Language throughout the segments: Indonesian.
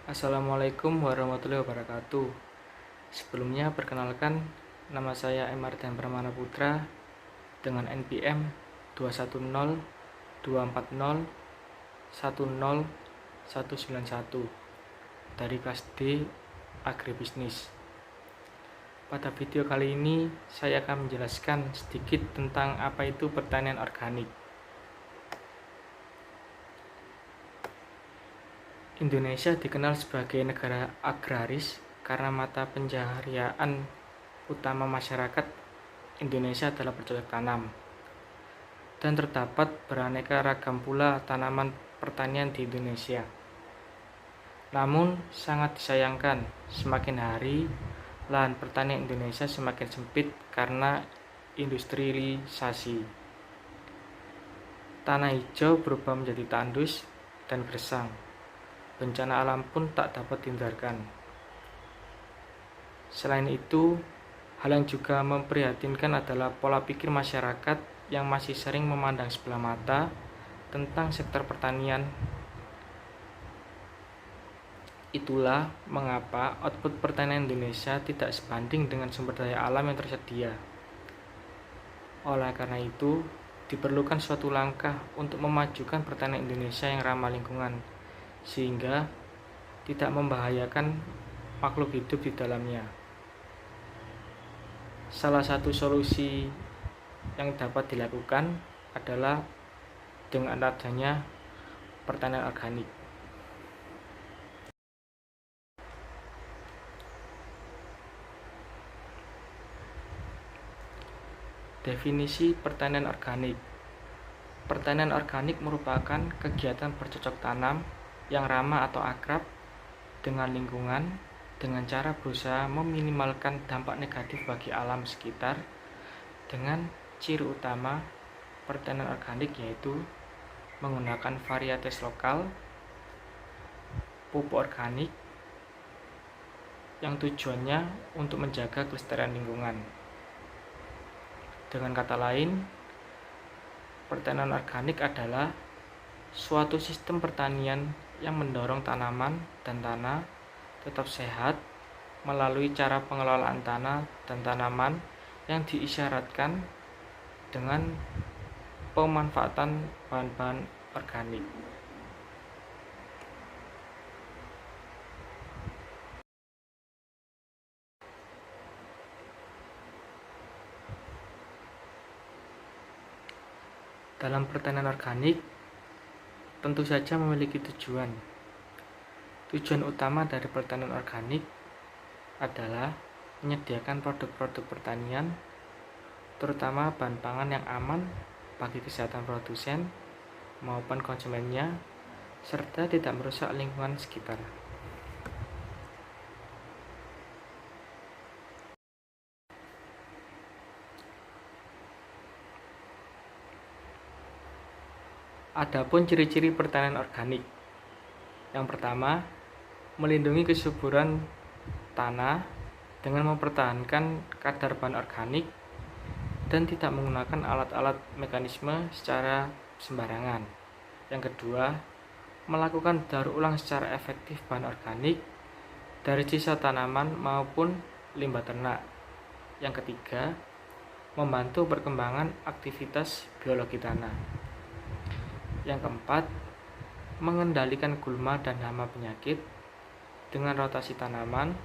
Assalamualaikum warahmatullahi wabarakatuh. Sebelumnya perkenalkan, nama saya M. Ardian Pramana Putra dengan NPM 21024010191 dari kelas D Agribisnis. Pada video kali ini saya akan menjelaskan sedikit tentang apa itu pertanian organik. Indonesia dikenal sebagai negara agraris karena mata pencaharian utama masyarakat Indonesia adalah bercocok tanam, dan terdapat beraneka ragam pula tanaman pertanian di Indonesia. Namun sangat disayangkan, semakin hari lahan pertanian Indonesia semakin sempit karena industrialisasi. Tanah hijau berubah menjadi tandus dan gersang. Bencana alam pun tak dapat dihindarkan. Selain itu, hal yang juga memprihatinkan adalah pola pikir masyarakat yang masih sering memandang sebelah mata tentang sektor pertanian. Itulah mengapa output pertanian Indonesia tidak sebanding dengan sumber daya alam yang tersedia. Oleh karena itu, diperlukan suatu langkah untuk memajukan pertanian Indonesia yang ramah lingkungan, sehingga tidak membahayakan makhluk hidup di dalamnya. Salah satu solusi yang dapat dilakukan adalah dengan adanya pertanian organik. Definisi pertanian organik. Pertanian organik merupakan kegiatan bercocok tanam yang ramah atau akrab dengan lingkungan dengan cara berusaha meminimalkan dampak negatif bagi alam sekitar dengan ciri utama pertanian organik yaitu menggunakan varietas lokal, pupuk organik yang tujuannya untuk menjaga kelestarian lingkungan. Dengan kata lain, pertanian organik adalah suatu sistem pertanian yang mendorong tanaman dan tanah tetap sehat melalui cara pengelolaan tanah dan tanaman yang diisyaratkan dengan pemanfaatan bahan-bahan organik. Dalam pertanian organik, tentu saja memiliki tujuan. Tujuan utama dari pertanian organik adalah menyediakan produk-produk pertanian, terutama bahan pangan yang aman bagi kesehatan produsen maupun konsumennya, serta tidak merusak lingkungan sekitar. Adapun ciri-ciri pertanian organik. Yang pertama, melindungi kesuburan tanah dengan mempertahankan kadar bahan organik dan tidak menggunakan alat-alat mekanisme secara sembarangan. Yang kedua, melakukan daur ulang secara efektif bahan organik dari sisa tanaman maupun limbah ternak. Yang ketiga, membantu perkembangan aktivitas biologi tanah. Yang keempat, mengendalikan gulma dan hama penyakit dengan rotasi tanaman,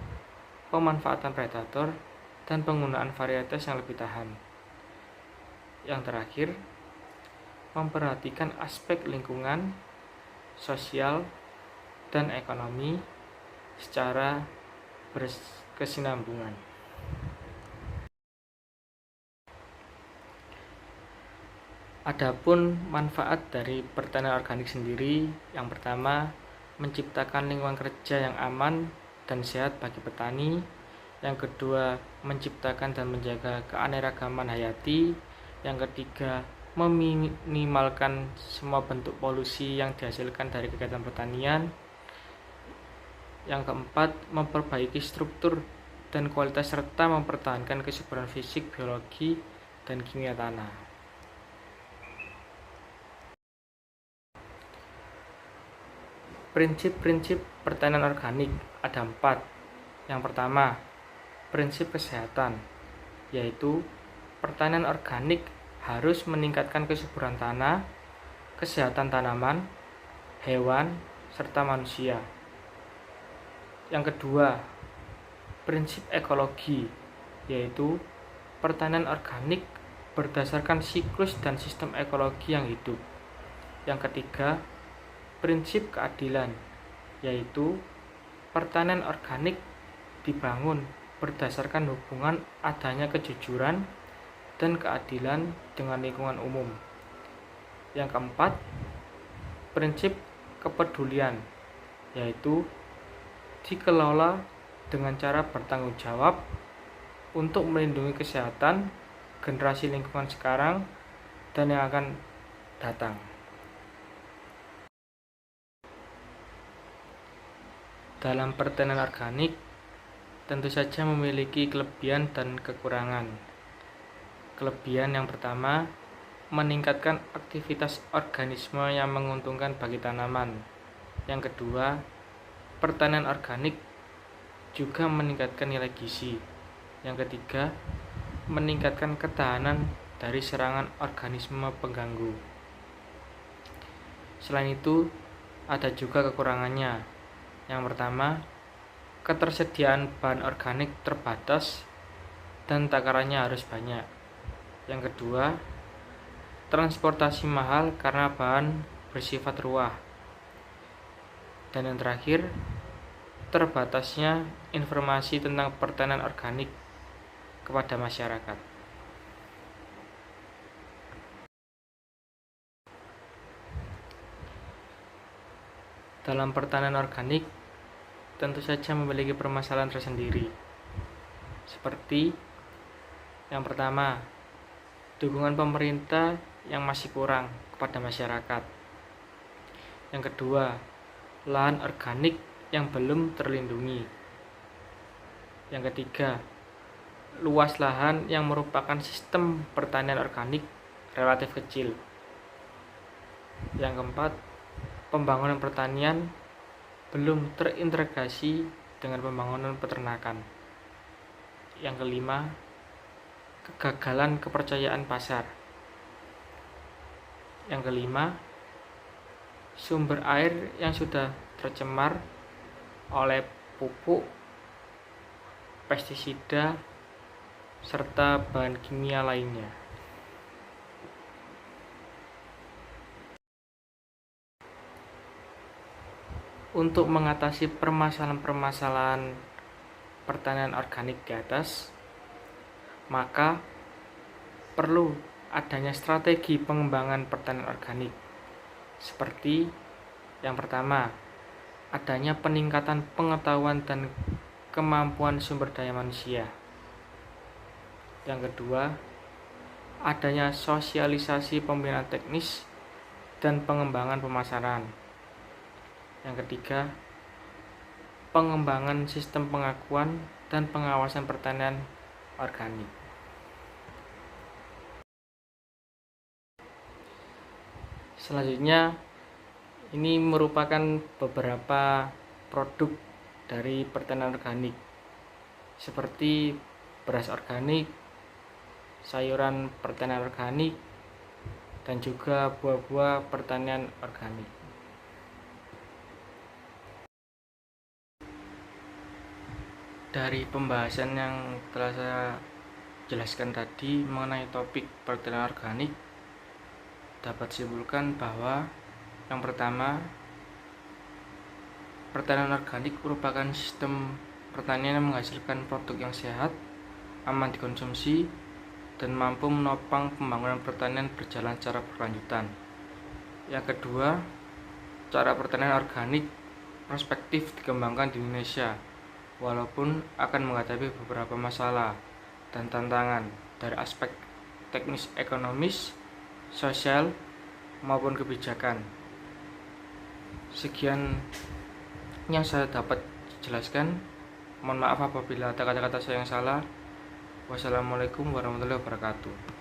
pemanfaatan predator, dan penggunaan varietas yang lebih tahan. Yang terakhir, memperhatikan aspek lingkungan, sosial, dan ekonomi secara berkesinambungan. Adapun manfaat dari pertanian organik sendiri, yang pertama, menciptakan lingkungan kerja yang aman dan sehat bagi petani. Yang kedua, menciptakan dan menjaga keanekaragaman hayati. Yang ketiga, meminimalkan semua bentuk polusi yang dihasilkan dari kegiatan pertanian. Yang keempat, memperbaiki struktur dan kualitas serta mempertahankan kesuburan fisik, biologi, dan kimia tanah. Prinsip-prinsip pertanian organik ada 4. Yang pertama, prinsip kesehatan, yaitu pertanian organik harus meningkatkan kesuburan tanah, kesehatan tanaman, hewan, serta manusia. Yang kedua, prinsip ekologi, yaitu pertanian organik berdasarkan siklus dan sistem ekologi yang hidup. Yang ketiga, prinsip keadilan, yaitu pertanian organik dibangun berdasarkan hubungan adanya kejujuran dan keadilan dengan lingkungan umum. Yang keempat, prinsip kepedulian, yaitu dikelola dengan cara bertanggung jawab untuk melindungi kesehatan generasi lingkungan sekarang dan yang akan datang. Dalam pertanian organik tentu saja memiliki kelebihan dan kekurangan. Kelebihan yang pertama, meningkatkan aktivitas organisme yang menguntungkan bagi tanaman. Yang kedua, pertanian organik juga meningkatkan nilai gizi. Yang ketiga, meningkatkan ketahanan dari serangan organisme pengganggu. Selain itu, ada juga kekurangannya. Yang pertama, ketersediaan bahan organik terbatas dan takarannya harus banyak. Yang kedua, transportasi mahal karena bahan bersifat ruah. Dan yang terakhir, terbatasnya informasi tentang pertanian organik kepada masyarakat. Dalam pertanian organik tentu saja memiliki permasalahan tersendiri. Seperti yang pertama, dukungan pemerintah yang masih kurang kepada masyarakat. Yang kedua, lahan organik yang belum terlindungi. Yang ketiga, luas lahan yang merupakan sistem pertanian organik relatif kecil. Yang keempat, pembangunan pertanian belum terintegrasi dengan pembangunan peternakan. Yang kelima, kegagalan kepercayaan pasar. Yang kelima, sumber air yang sudah tercemar oleh pupuk, pestisida, serta bahan kimia lainnya. Untuk mengatasi permasalahan-permasalahan pertanian organik di atas, maka perlu adanya strategi pengembangan pertanian organik. Seperti yang pertama, adanya peningkatan pengetahuan dan kemampuan sumber daya manusia. Yang kedua, adanya sosialisasi pembinaan teknis dan pengembangan pemasaran. Yang ketiga, pengembangan sistem pengakuan dan pengawasan pertanian organik. Selanjutnya, ini merupakan beberapa produk dari pertanian organik, seperti beras organik, sayuran pertanian organik, dan juga buah-buah pertanian organik. Dari pembahasan yang telah saya jelaskan tadi mengenai topik pertanian organik, dapat disimpulkan bahwa yang pertama, pertanian organik merupakan sistem pertanian yang menghasilkan produk yang sehat, aman dikonsumsi, dan mampu menopang pembangunan pertanian berjalan secara berkelanjutan. Yang kedua, cara pertanian organik prospektif dikembangkan di Indonesia, walaupun akan menghadapi beberapa masalah dan tantangan dari aspek teknis ekonomis, sosial, maupun kebijakan. Sekian yang saya dapat jelaskan. Mohon maaf apabila ada kata-kata saya yang salah. Wassalamualaikum warahmatullahi wabarakatuh.